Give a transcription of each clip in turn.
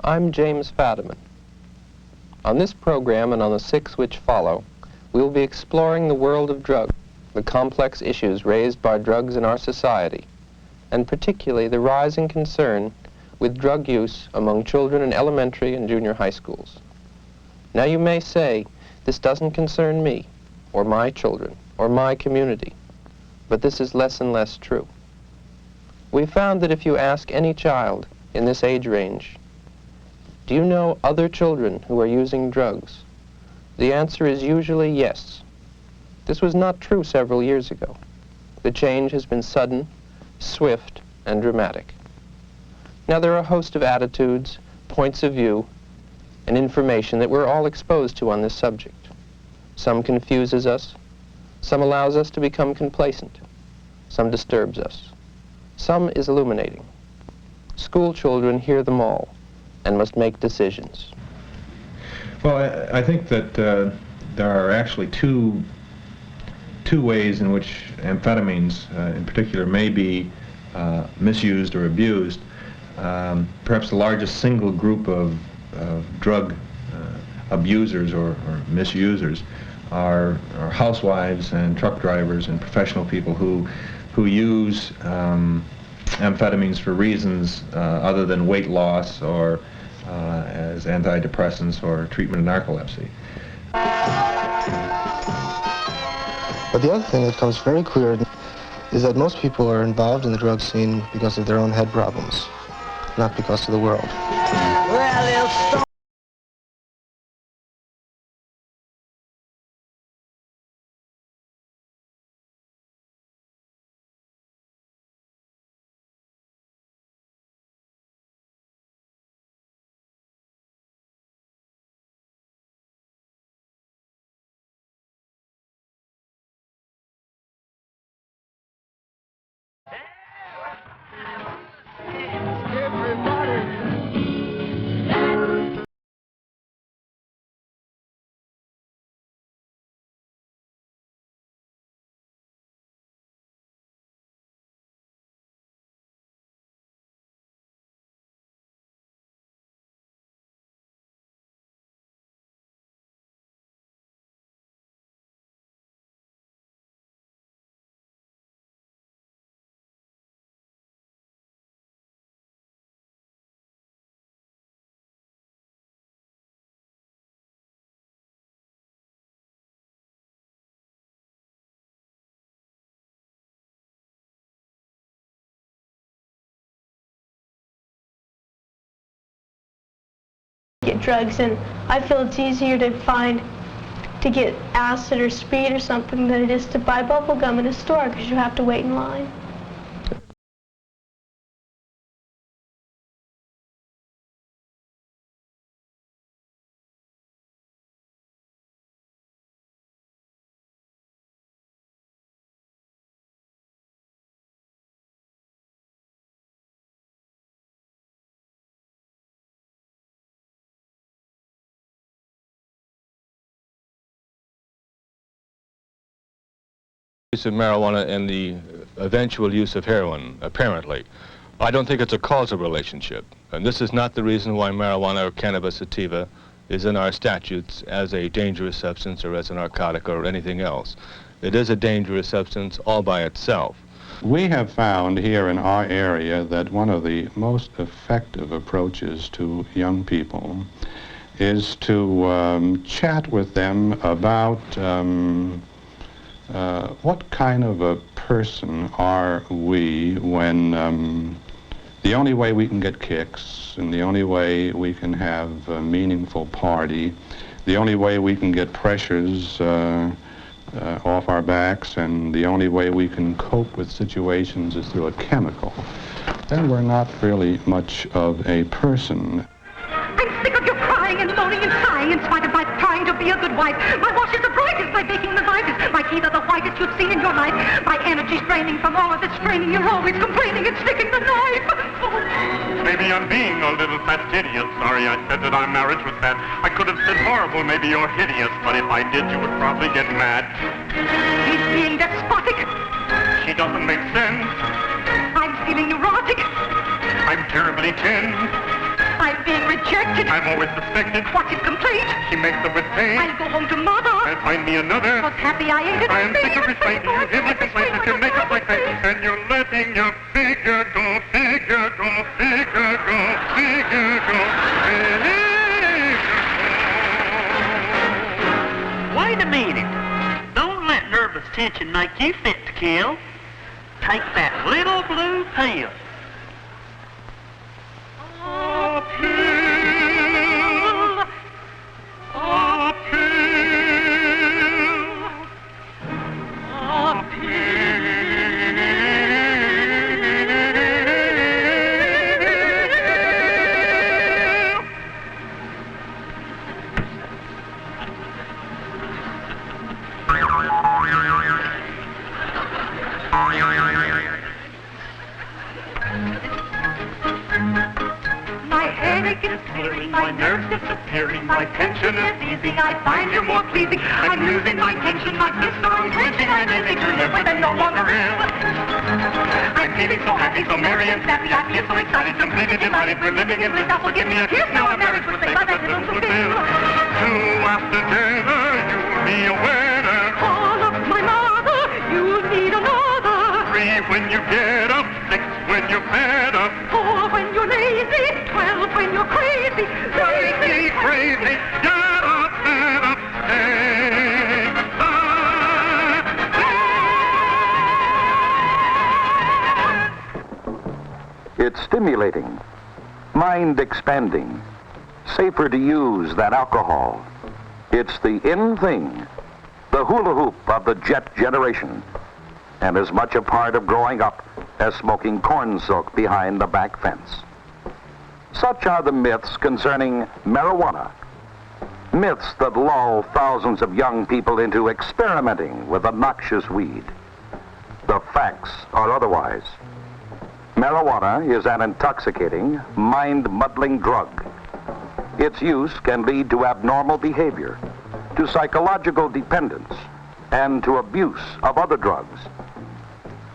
I'm James Fadiman. On this program and on the 6 which follow, we will be exploring the world of drugs, the complex issues raised by drugs in our society, and particularly the rising concern with drug use among children in elementary and junior high schools. Now you may say, this doesn't concern me, or my children, or my community, but this is less and less true. We found that if you ask any child in this age range, do you know other children who are using drugs? The answer is usually yes. This was not true several years ago. The change has been sudden, swift, and dramatic. Now there are a host of attitudes, points of view, and information that we're all exposed to on this subject. Some confuses us, some allows us to become complacent, some disturbs us, some is illuminating. School children hear them all and must make decisions. Well, I think that there are actually two ways in which amphetamines in particular may be misused or abused. Perhaps the largest single group of drug abusers or misusers are housewives and truck drivers and professional people who use amphetamines for reasons other than weight loss or as antidepressants or treatment of narcolepsy. But the other thing that becomes very clear is that most people are involved in the drug scene because of their own head problems, not because of the world. Get drugs, and I feel it's easier to get acid or speed or something than it is to buy bubble gum in a store because you have to wait in line. Use of marijuana and the eventual use of heroin, apparently. I don't think it's a causal relationship. And this is not the reason why marijuana or cannabis sativa is in our statutes as a dangerous substance or as a narcotic or anything else. It is a dangerous substance all by itself. We have found here in our area that one of the most effective approaches to young people is to chat with them about what kind of a person are we when the only way we can get kicks and the only way we can have a meaningful party, the only way we can get pressures off our backs, and the only way we can cope with situations is through a chemical, then we're not really much of a person. I'm sick of your crying and moaning and sighing in spite of my trying to be a good wife. My wash is the brightest, my baking the lightest, my teeth are the whitest you've seen in your life. My energy's draining from all of this straining. You're always complaining and sticking the knife. Maybe I'm being a little fastidious. Sorry I said that our marriage was bad. I could have said horrible, maybe you're hideous, but if I did, you would probably get mad. He's being despotic. She doesn't make sense. I'm feeling neurotic. I'm terribly tense. I'm being rejected. I've always suspected. What's it complete? She makes up with pain. I'll go home to mother. I'll find me another. Was happy I ain't it. I am sick of restraint. You hear my complaint with your makeup like that. And you're letting your figure go, figure go, figure go, figure go, figure go. Wait a minute. Don't let nervous tension make you fit to kill. Take that little blue pill. A pill. A pill. A pill. My headache is clearing, my nerves disappearing, my tension is easing, I find you more pleasing. I'm losing my tension, my fists are unclenching, I'm able to live with and no longer ill. I'm feeling so happy, so merry and snappy, I feel so excited, completely delighted, we're living in bliss. Now forgive me a kiss, now our marriage will stay by that little fulfill. Two after dinner, you'll be a winner. Call up my mother, you'll need another. 3 when you get up, 6 when you're fed up. 4 when you're lazy, 12 when you're crazy. Crazy, crazy, get up, get up, hey. It's stimulating, mind expanding, safer to use than alcohol. It's the in thing, the hula hoop of the jet generation, and as much a part of growing up as smoking corn silk behind the back fence. Such are the myths concerning marijuana. Myths that lull thousands of young people into experimenting with the noxious weed. The facts are otherwise. Marijuana is an intoxicating, mind-muddling drug. Its use can lead to abnormal behavior, to psychological dependence, and to abuse of other drugs.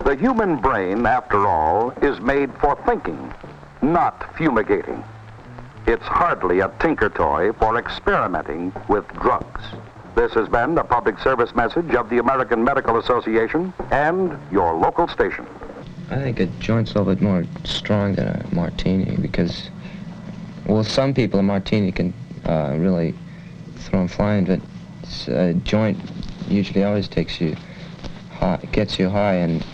The human brain, after all, is made for thinking, not fumigating. It's hardly a tinker toy for experimenting with drugs. This has been a public service message of the American Medical Association and your local station. I think a joint's a little bit more strong than a martini because, well, some people a martini can really throw them flying, but a joint usually always takes you high, gets you high, and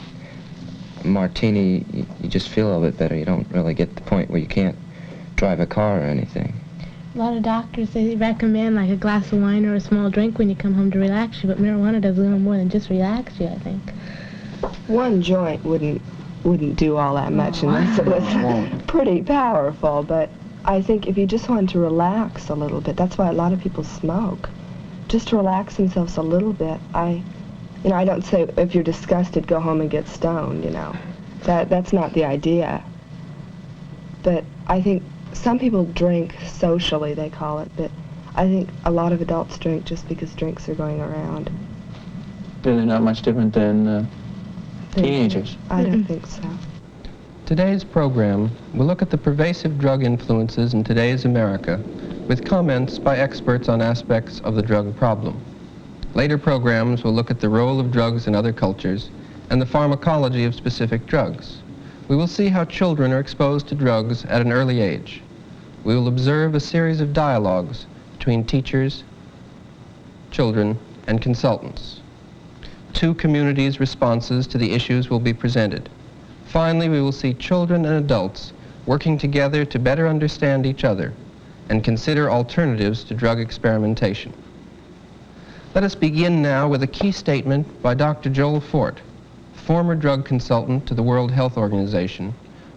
a martini, you just feel a little bit better. You don't really get to the point where you can't drive a car or anything. A lot of doctors, they recommend like a glass of wine or a small drink when you come home to relax you, but marijuana does a little more than just relax you, I think. One joint wouldn't do all that much unless it was pretty powerful, but I think if you just want to relax a little bit, that's why a lot of people smoke, just to relax themselves a little bit. I don't say if you're disgusted, go home and get stoned, That's not the idea. But I think some people drink socially, they call it, but I think a lot of adults drink just because drinks are going around. Really not much different than teenagers. I don't think so. Today's program will look at the pervasive drug influences in today's America with comments by experts on aspects of the drug problem. Later programs will look at the role of drugs in other cultures and the pharmacology of specific drugs. We will see how children are exposed to drugs at an early age. We will observe a series of dialogues between teachers, children, and consultants. 2 communities' responses to the issues will be presented. Finally, we will see children and adults working together to better understand each other and consider alternatives to drug experimentation. Let us begin now with a key statement by Dr. Joel Fort, former drug consultant to the World Health Organization,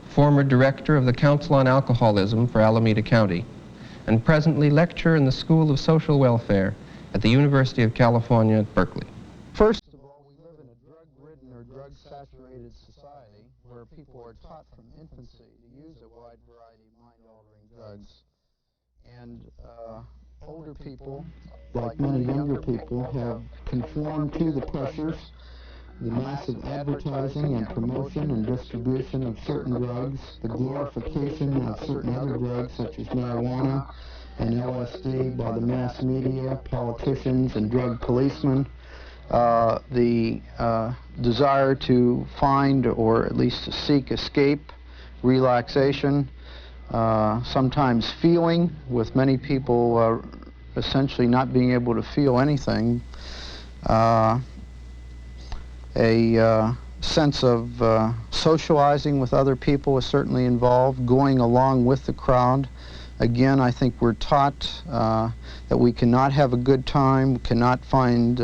former director of the Council on Alcoholism for Alameda County, and presently lecturer in the School of Social Welfare at the University of California at Berkeley. First of all, we live in a drug-ridden or drug-saturated society where people are taught from infancy to use a wide variety of mind-altering drugs. And older people, like many younger people, have conformed to the pressures the massive advertising and promotion and distribution of certain drugs, the glorification of certain other drugs such as marijuana and LSD by the mass media, politicians, and drug policemen, the desire to find or at least to seek escape, relaxation, sometimes feeling, with many people essentially not being able to feel anything, a sense of socializing with other people is certainly involved, going along with the crowd. Again, I think we're taught that we cannot have a good time, cannot find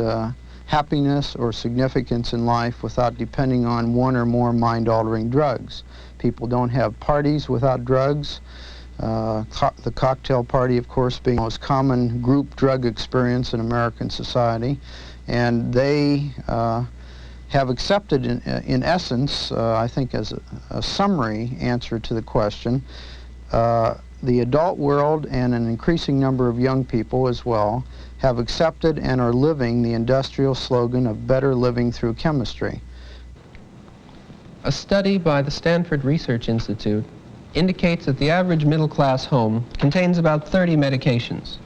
happiness or significance in life without depending on one or more mind-altering drugs. People don't have parties without drugs. The cocktail party, of course, being the most common group drug experience in American society. And they have accepted, in essence, I think as a summary answer to the question, the adult world and an increasing number of young people as well have accepted and are living the industrial slogan of better living through chemistry. A study by the Stanford Research Institute indicates that the average middle-class home contains about 30 medications.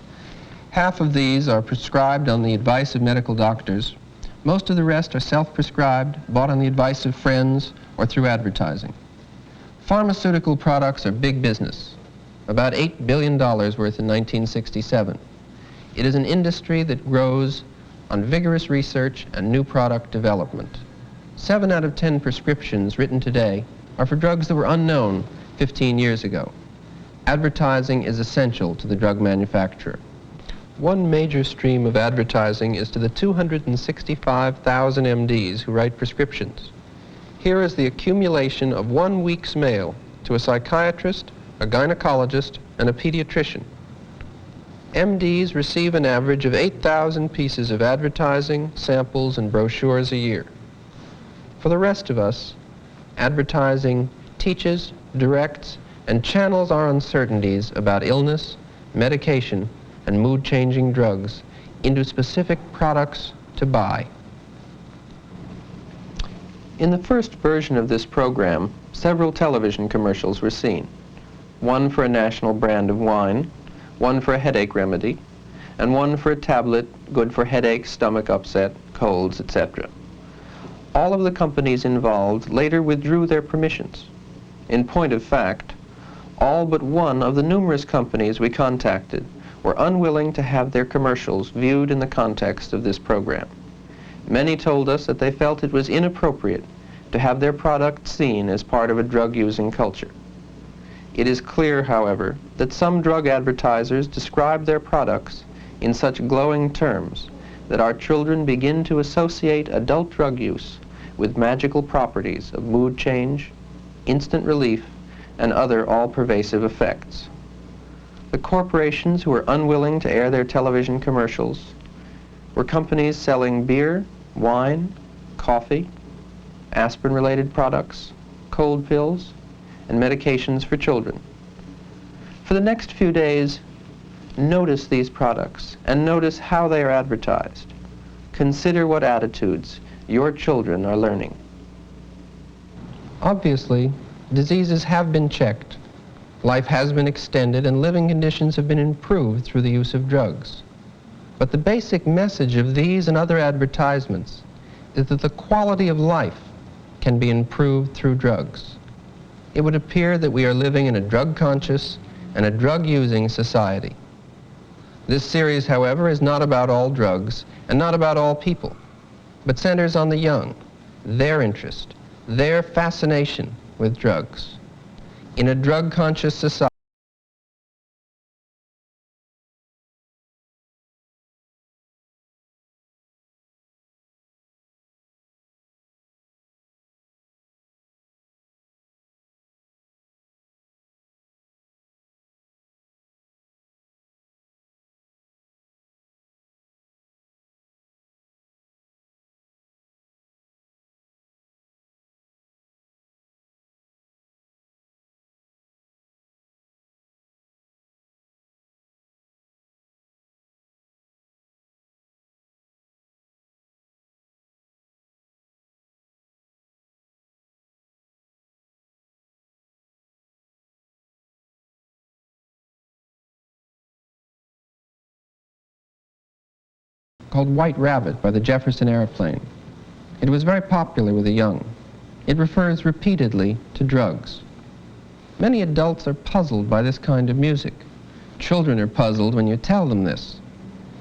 Half of these are prescribed on the advice of medical doctors. Most of the rest are self-prescribed, bought on the advice of friends, or through advertising. Pharmaceutical products are big business, about $8 billion worth in 1967. It is an industry that grows on vigorous research and new product development. 7 out of 10 prescriptions written today are for drugs that were unknown 15 years ago. Advertising is essential to the drug manufacturer. One major stream of advertising is to the 265,000 MDs who write prescriptions. Here is the accumulation of 1 week's mail to a psychiatrist, a gynecologist, and a pediatrician. MDs receive an average of 8,000 pieces of advertising, samples, and brochures a year. For the rest of us, advertising teaches, directs, and channels our uncertainties about illness, medication, and mood-changing drugs into specific products to buy. In the first version of this program, several television commercials were seen. One for a national brand of wine, one for a headache remedy, and one for a tablet good for headaches, stomach upset, colds, etc. All of the companies involved later withdrew their permissions. In point of fact, all but one of the numerous companies we contacted were unwilling to have their commercials viewed in the context of this program. Many told us that they felt it was inappropriate to have their products seen as part of a drug-using culture. It is clear, however, that some drug advertisers describe their products in such glowing terms that our children begin to associate adult drug use with magical properties of mood change, instant relief, and other all-pervasive effects. The corporations who were unwilling to air their television commercials were companies selling beer, wine, coffee, aspirin-related products, cold pills, and medications for children. For the next few days, notice these products and notice how they are advertised. Consider what attitudes your children are learning. Obviously, diseases have been checked. Life has been extended and living conditions have been improved through the use of drugs. But the basic message of these and other advertisements is that the quality of life can be improved through drugs. It would appear that we are living in a drug-conscious and a drug-using society. This series, however, is not about all drugs and not about all people, but centers on the young, their interest, their fascination with drugs. In a drug-conscious society, called White Rabbit by the Jefferson Airplane. It was very popular with the young. It refers repeatedly to drugs. Many adults are puzzled by this kind of music. Children are puzzled when you tell them this.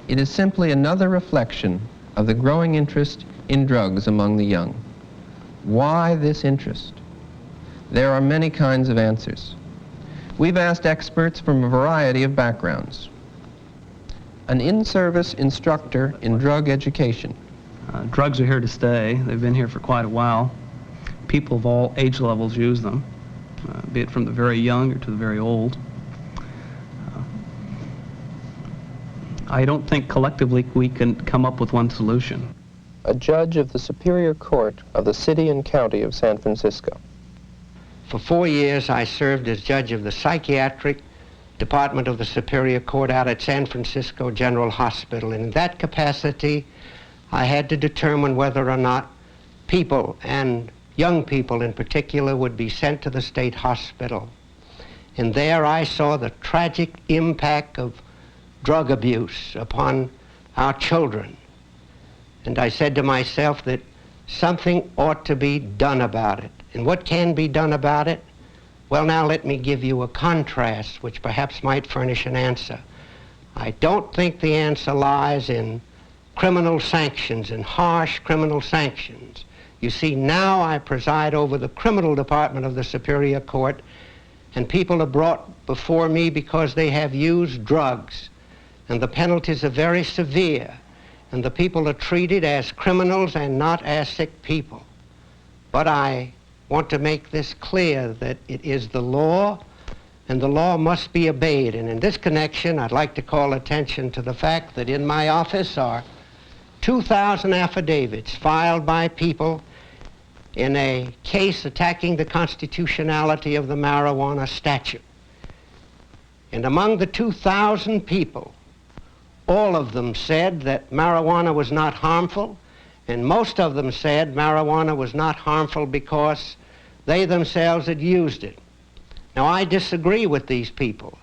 It is simply another reflection of the growing interest in drugs among the young. Why this interest? There are many kinds of answers. We've asked experts from a variety of backgrounds. An in-service instructor in drug education. Drugs are here to stay. They've been here for quite a while. People of all age levels use them, be it from the very young or to the very old. I don't think collectively we can come up with one solution. A judge of the Superior Court of the City and County of San Francisco. For 4 years, I served as judge of the Psychiatric Department of the Superior Court out at San Francisco General Hospital. And in that capacity, I had to determine whether or not people, and young people in particular, would be sent to the state hospital. And there I saw the tragic impact of drug abuse upon our children. And I said to myself that something ought to be done about it. And what can be done about it? Well, now let me give you a contrast which perhaps might furnish an answer. I don't think the answer lies in criminal sanctions and harsh criminal sanctions. You see, now I preside over the criminal department of the Superior Court, and people are brought before me because they have used drugs, and the penalties are very severe, and the people are treated as criminals and not as sick people. But I want to make this clear that it is the law, and the law must be obeyed. And in this connection, I'd like to call attention to the fact that in my office are 2,000 affidavits filed by people in a case attacking the constitutionality of the marijuana statute. And among the 2,000 people, all of them said that marijuana was not harmful, and most of them said marijuana was not harmful because they themselves had used it. Now, I disagree with these people.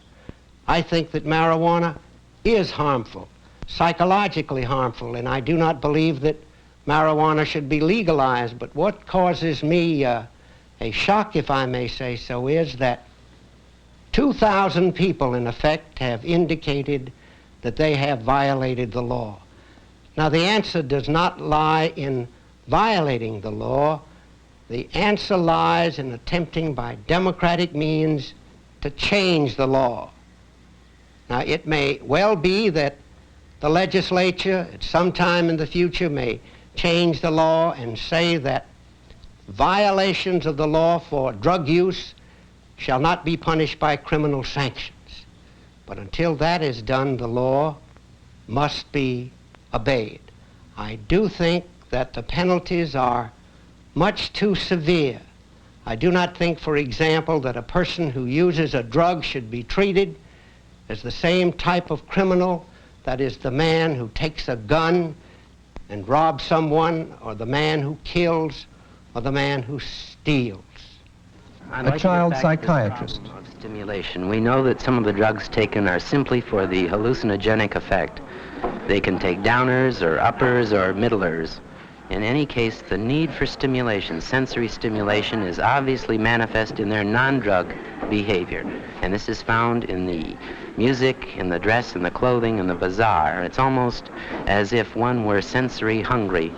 I think that marijuana is harmful, psychologically harmful, and I do not believe that marijuana should be legalized. But what causes me a shock, if I may say so, is that 2,000 people, in effect, have indicated that they have violated the law. Now, the answer does not lie in violating the law. The answer lies in attempting by democratic means to change the law. Now, it may well be that the legislature at some time in the future may change the law and say that violations of the law for drug use shall not be punished by criminal sanctions. But until that is done, the law must be obeyed. I do think that the penalties are much too severe. I do not think, for example, that a person who uses a drug should be treated as the same type of criminal, that is, the man who takes a gun and robs someone, or the man who kills, or the man who steals. A child psychiatrist. Of stimulation. We know that some of the drugs taken are simply for the hallucinogenic effect. They can take downers or uppers or middlers. In any case, the need for stimulation, sensory stimulation, is obviously manifest in their non-drug behavior. And this is found in the music, in the dress, in the clothing, in the bazaar. It's almost as if one were sensory hungry,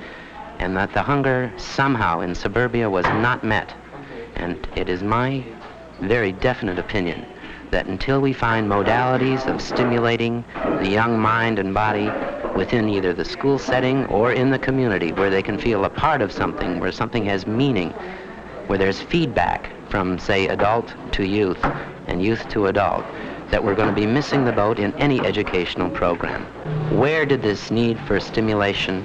and that the hunger somehow in suburbia was not met. And it is my very definite opinion that until we find modalities of stimulating the young mind and body within either the school setting or in the community where they can feel a part of something, where something has meaning, where there's feedback from, say, adult to youth and youth to adult, that we're going to be missing the boat in any educational program. Where did this need for stimulation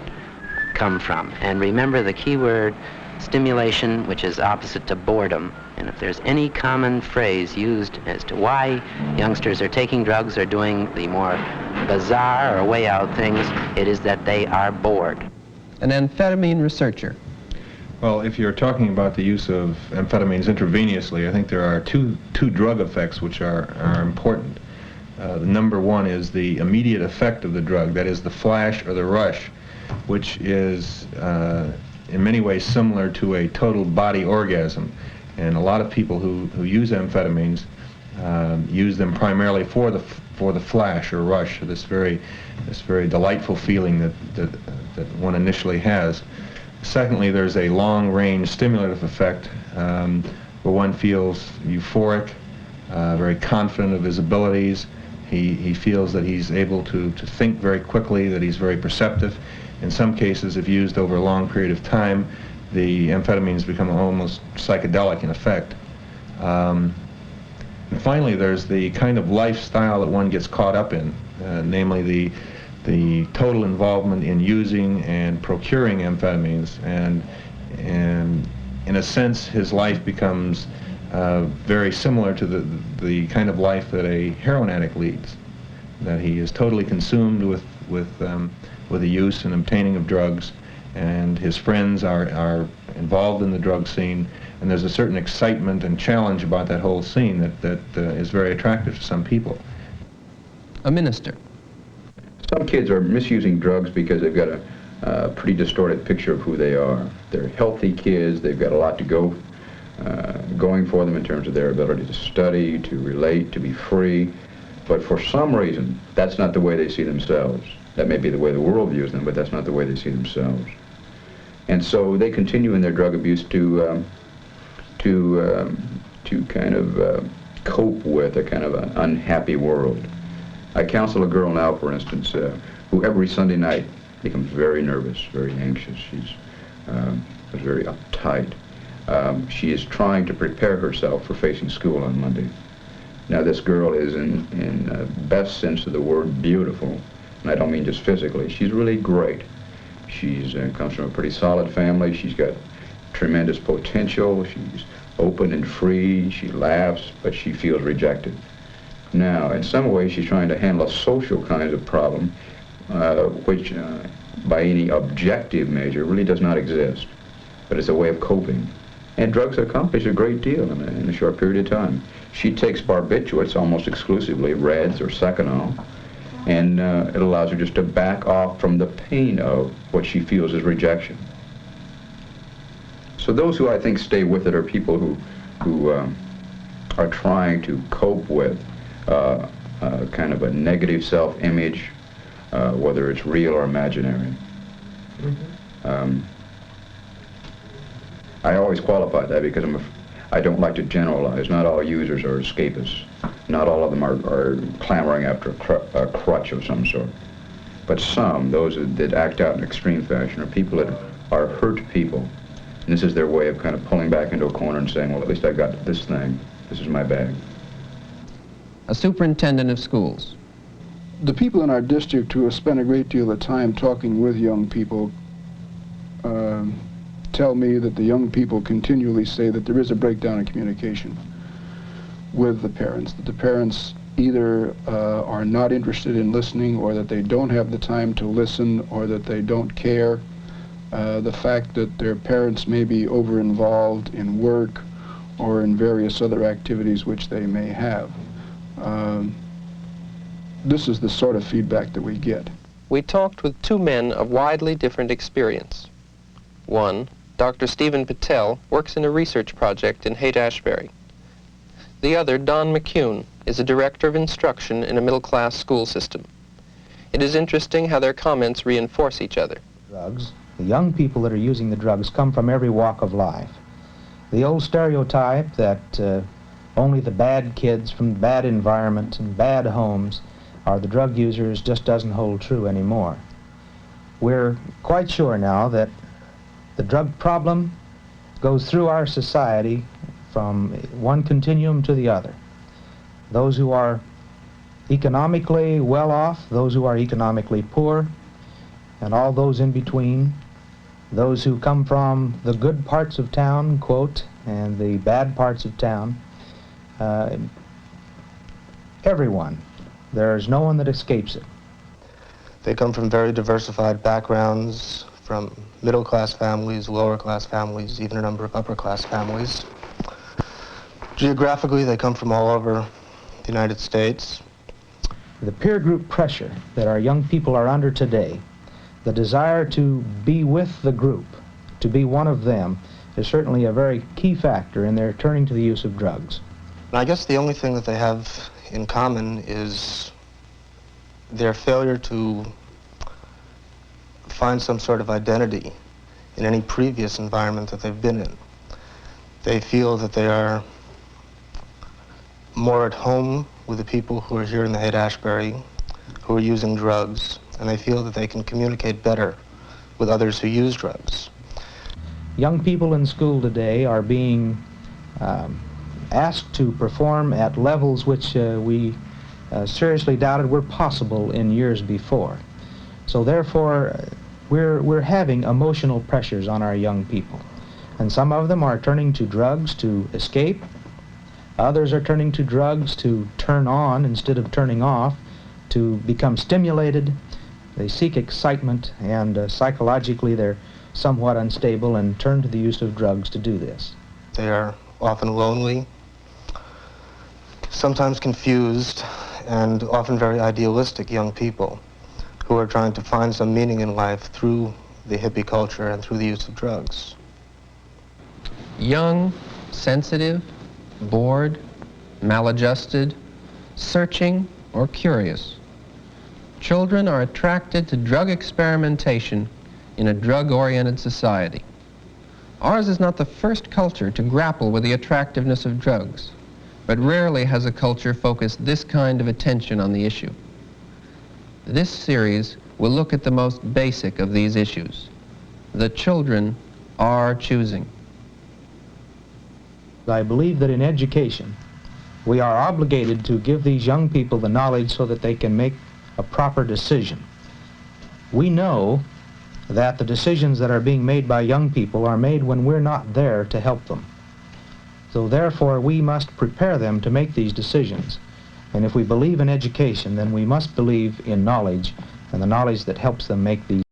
come from? And remember the key word, stimulation, which is opposite to boredom. And if there's any common phrase used as to why youngsters are taking drugs or doing the more bizarre or way out things, it is that they are bored. An amphetamine researcher. Well, if you're talking about the use of amphetamines intravenously, I think there are two drug effects which are important. Number one is the immediate effect of the drug, that is the flash or the rush, which is in many ways similar to a total body orgasm. And a lot of people who use amphetamines use them primarily for the flash or rush, this very delightful feeling that one initially has. Secondly, there's a long-range stimulative effect where one feels euphoric, very confident of his abilities. He feels that he's able to think very quickly, that he's very perceptive. In some cases, if used over a long period of time, the amphetamines become almost psychedelic in effect. And finally, there's the kind of lifestyle that one gets caught up in, namely the total involvement in using and procuring amphetamines, and in a sense, his life becomes very similar to the kind of life that a heroin addict leads. That he is totally consumed with the use and obtaining of drugs, and his friends are involved in the drug scene, and there's a certain excitement and challenge about that whole scene that is very attractive to some people. A minister. Some kids are misusing drugs because they've got a pretty distorted picture of who they are. They're healthy kids, they've got a lot to going for them in terms of their ability to study, to relate, to be free. But for some reason, that's not the way they see themselves. That may be the way the world views them, but that's not the way they see themselves. And so they continue in their drug abuse to kind of cope with a kind of an unhappy world. I counsel a girl now, for instance, who every Sunday night becomes very nervous, very anxious. She's very uptight. She is trying to prepare herself for facing school on Monday. Now, this girl is, in best sense of the word, beautiful. And I don't mean just physically. She's really great. She's comes from a pretty solid family. She's got tremendous potential. She's open and free. She laughs, but she feels rejected. Now, in some ways, she's trying to handle a social kind of problem, which, by any objective measure, really does not exist. But it's a way of coping. And drugs accomplish a great deal in a short period of time. She takes barbiturates almost exclusively, Reds or Seconal, and it allows her just to back off from the pain of what she feels is rejection. So those who I think stay with it are people who are trying to cope with kind of a negative self-image, whether it's real or imaginary. I always qualify that because I don't like to generalize. Not all users are escapists. Not all of them are clamoring after a crutch of some sort. But some, those that act out in extreme fashion, are people that are hurt people. And this is their way of kind of pulling back into a corner and saying, well, at least I got this thing. This is my bag. A superintendent of schools. The people in our district who have spent a great deal of time talking with young people tell me that the young people continually say that there is a breakdown in communication with the parents, that the parents either are not interested in listening, or that they don't have the time to listen, or that they don't care. The fact that their parents may be over-involved in work or in various other activities which they may have. This is the sort of feedback that we get. We talked with two men of widely different experience. One, Dr. Stephen Patel, works in a research project in Haight-Ashbury. The other, Don McCune, is a director of instruction in a middle-class school system. It is interesting how their comments reinforce each other. Drugs. The young people that are using the drugs come from every walk of life. The old stereotype that only the bad kids from bad environments and bad homes are the drug users just doesn't hold true anymore. We're quite sure now that the drug problem goes through our society from one continuum to the other. Those who are economically well off, those who are economically poor, and all those in between, those who come from the good parts of town, quote, and the bad parts of town, everyone. There's no one that escapes it. They come from very diversified backgrounds, from middle-class families, lower-class families, even a number of upper-class families. Geographically, they come from all over the United States. The peer group pressure that our young people are under today, the desire to be with the group, to be one of them, is certainly a very key factor in their turning to the use of drugs. I guess the only thing that they have in common is their failure to find some sort of identity in any previous environment that they've been in. They feel that they are more at home with the people who are here in the Haight-Ashbury, who are using drugs, and they feel that they can communicate better with others who use drugs. Young people in school today are being asked to perform at levels which we seriously doubted were possible in years before. So therefore, we're having emotional pressures on our young people. And some of them are turning to drugs to escape. Others are turning to drugs to turn on instead of turning off, to become stimulated. They seek excitement, and psychologically they're somewhat unstable and turn to the use of drugs to do this. They are often lonely, sometimes confused, and often very idealistic young people who are trying to find some meaning in life through the hippie culture and through the use of drugs. Young, sensitive, bored, maladjusted, searching, or curious. Children are attracted to drug experimentation in a drug-oriented society. Ours is not the first culture to grapple with the attractiveness of drugs, but rarely has a culture focused this kind of attention on the issue. This series will look at the most basic of these issues. The children are choosing. I believe that in education, we are obligated to give these young people the knowledge so that they can make a proper decision. We know that the decisions that are being made by young people are made when we're not there to help them. So therefore, we must prepare them to make these decisions. And if we believe in education, then we must believe in knowledge, and the knowledge that helps them make these